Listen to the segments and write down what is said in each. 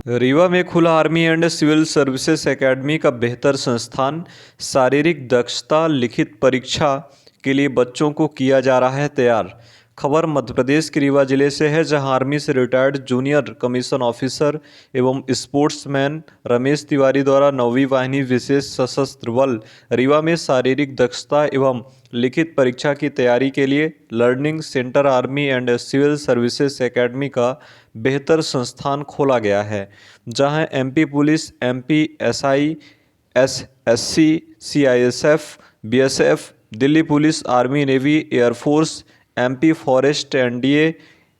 रीवा में खुला Army and Civil Services Academy का बेहतर संस्थान। शारीरिक दक्षता लिखित परीक्षा के लिए बच्चों को किया जा रहा है तैयार। खबर मध्य प्रदेश के रीवा जिले से है, जहां आर्मी से रिटायर्ड जूनियर कमीशन ऑफिसर एवं स्पोर्ट्समैन रमेश तिवारी द्वारा 9वीं वाहिनी विशेष सशस्त्र बल रीवा में शारीरिक दक्षता एवं लिखित परीक्षा की तैयारी के लिए learning centre Army and Civil Services Academy का बेहतर संस्थान खोला गया है, जहां MP police, MP SI, SSC, CISF, BSF, Delhi police, army, navy, air force, MP forest, NDA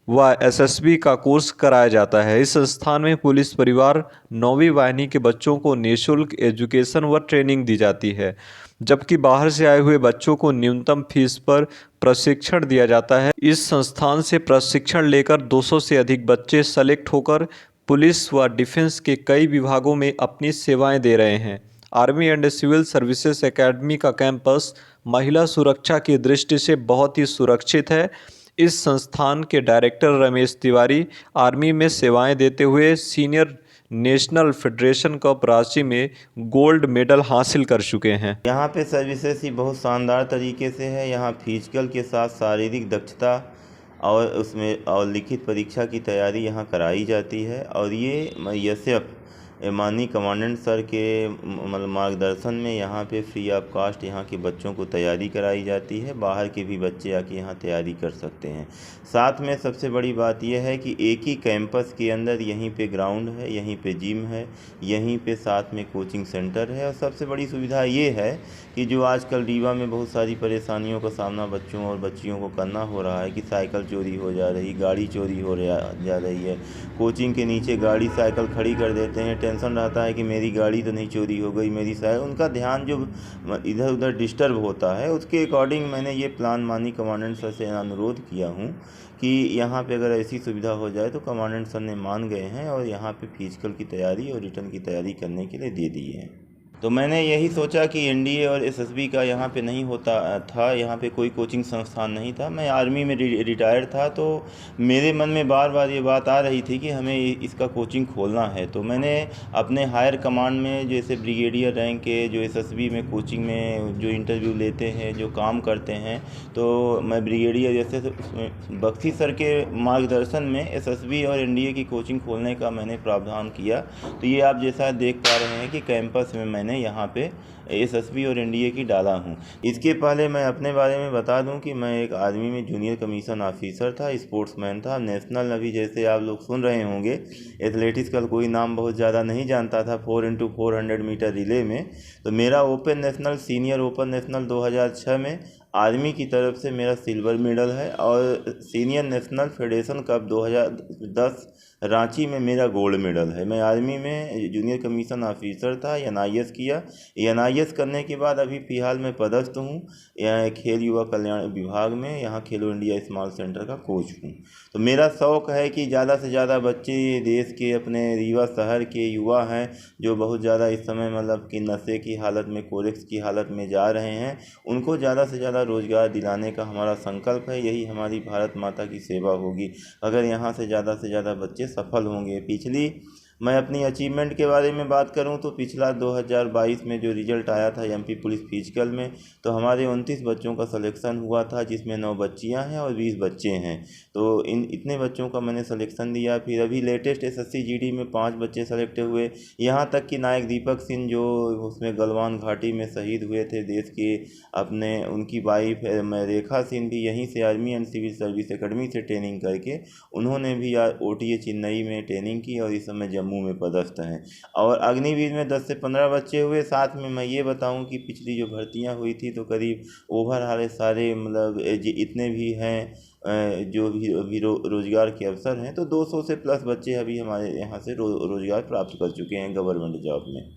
व एसएसबी का कोर्स कराया जाता है। इस संस्थान में पुलिस परिवार 9वीं वाहिनी के बच्चों को निःशुल्क एजुकेशन व ट्रेनिंग दी जाती है, जबकि बाहर से आए हुए बच्चों को न्यूनतम फीस पर प्रशिक्षण दिया जाता है। इस संस्थान से प्रशिक्षण लेकर 200 से अधिक बच्चे सेलेक्ट होकर पुलिस व डिफेंस के कई विभागों में अपनी सेवाएं दे रहे हैं। Army and Civil Services Academy का कैंपस महिला सुरक्षा की दृष्टि से बहुत ही सुरक्षित है। इस संस्थान के डायरेक्टर रमेश तिवारी आर्मी में सेवाएं देते हुए senior national federation cup Ranchi में गोल्ड मेडल हासिल कर चुके हैं। यहाँ पे सर्विसेज ही बहुत शानदार तरीके से है। यहाँ फिजिकल के साथ शारीरिक दक्षता और लिखित परीक्षा की तैयारी यहाँ कराई जाती है। और ये यशफ माननीय कमांडेंट सर के मतलब मार्गदर्शन में यहाँ पे फ्री ऑफ कास्ट यहाँ के बच्चों को तैयारी कराई जाती है। बाहर के भी बच्चे आके यहाँ तैयारी कर सकते हैं। साथ में सबसे बड़ी बात यह है कि एक ही कैंपस के अंदर यहीं पे ग्राउंड है, यहीं पे जिम है, यहीं पे साथ में कोचिंग सेंटर है। और सबसे बड़ी सुविधा ये है कि जो आजकल रीवा में बहुत सारी परेशानियों का सामना बच्चों और बच्चियों को करना हो रहा है कि साइकिल चोरी हो जा रही, गाड़ी चोरी जा रही है, कोचिंग के नीचे गाड़ी साइकिल खड़ी कर देते हैं, टेंशन रहता है कि मेरी गाड़ी तो नहीं चोरी हो गई, मेरी साइकिल, उनका ध्यान जो इधर उधर डिस्टर्ब होता है, उसके अकॉर्डिंग मैंने ये प्लान माननीय कमांडेंट सर से अनुरोध किया हूँ कि यहाँ पे अगर ऐसी सुविधा हो जाए तो कमांडेंट सर ने मान गए हैं और यहाँ पे फिजिकल की तैयारी और रिटर्न की तैयारी करने के लिए दे दी है। तो मैंने यही सोचा कि एनडीए और एसएसबी का यहाँ पे नहीं होता था, यहाँ पे कोई कोचिंग संस्थान नहीं था। मैं आर्मी में रिटायर्ड था, तो मेरे मन में बार बार ये बात आ रही थी कि हमें इसका कोचिंग खोलना है। तो मैंने अपने हायर कमांड में, जैसे ब्रिगेडियर रैंक के जो एसएसबी में कोचिंग में जो इंटरव्यू लेते हैं, जो काम करते हैं, तो मैं ब्रिगेडियर जैसे बख्शी सर के मार्गदर्शन में एसएसबी और एनडीए की कोचिंग खोलने का मैंने प्रावधान किया। तो ये आप जैसा देख पा रहे हैं कि कैंपस में मैंने यहाँ पे एसएसबी और एनडीए की डाला हूँ। इसके पहले मैं अपने बारे में बता दूं कि मैं एक आर्मी में जूनियर कमीशन ऑफिसर था, स्पोर्ट्समैन था, नेशनल, अभी जैसे आप लोग सुन रहे होंगे एथलेटिक्स का कोई नाम बहुत ज़्यादा नहीं जानता था, 4x400 मीटर रिले में। तो मेरा open national, senior open national 2006 में आर्मी की तरफ से मेरा सिल्वर मेडल है, और senior national federation cup 2010 Ranchi में मेरा गोल्ड मेडल है। मैं आर्मी में जूनियर कमीशन ऑफिसर था, एनआईएस किया। एनआईएस करने के बाद अभी फ़िलहाल मैं पदस्थ हूँ यहाँ खेल युवा कल्याण विभाग में, यहाँ खेलो इंडिया स्मॉल सेंटर का कोच हूँ। तो मेरा शौक़ है कि ज़्यादा से ज़्यादा बच्चे देश के, अपने रीवा शहर के युवा हैं जो बहुत ज़्यादा इस समय मतलब कि नशे की हालत में, कोरेक्स की हालत में जा रहे हैं, उनको ज़्यादा से ज़्यादा रोज़गार दिलाने का हमारा संकल्प है। यही हमारी भारत माता की सेवा होगी अगर यहाँ से ज़्यादा बच्चे सफल होंगे। मैं अपनी अचीवमेंट के बारे में बात करूं तो पिछला 2022 में जो रिज़ल्ट आया था एमपी पुलिस फिजिकल में, तो हमारे 29 बच्चों का सिलेक्शन हुआ था, जिसमें 9 बच्चियां हैं और 20 बच्चे हैं। तो इतने बच्चों का मैंने सिलेक्शन दिया। फिर अभी लेटेस्ट एसएससी जीडी में 5 बच्चे सेलेक्ट हुए। यहाँ तक कि नायक दीपक सिंह जो उसमें गलवान घाटी में शहीद हुए थे देश के अपने, उनकी वाइफ रेखा सिंह भी यहीं से Army and Civil Service Academy से ट्रेनिंग करके उन्होंने भी ओटीए चेन्नई में ट्रेनिंग की और इस समय जम्मू में पदस्थ हैं। और अग्निवीर में 10 से 15 बच्चे हुए। साथ में मैं ये बताऊं कि पिछली जो भर्तियां हुई थी तो करीब ओवरऑल सारे मतलब इतने भी हैं जो भी रोज़गार के अवसर हैं, तो 200 से प्लस बच्चे अभी हमारे यहाँ से रोज़गार प्राप्त कर चुके हैं गवर्नमेंट जॉब में।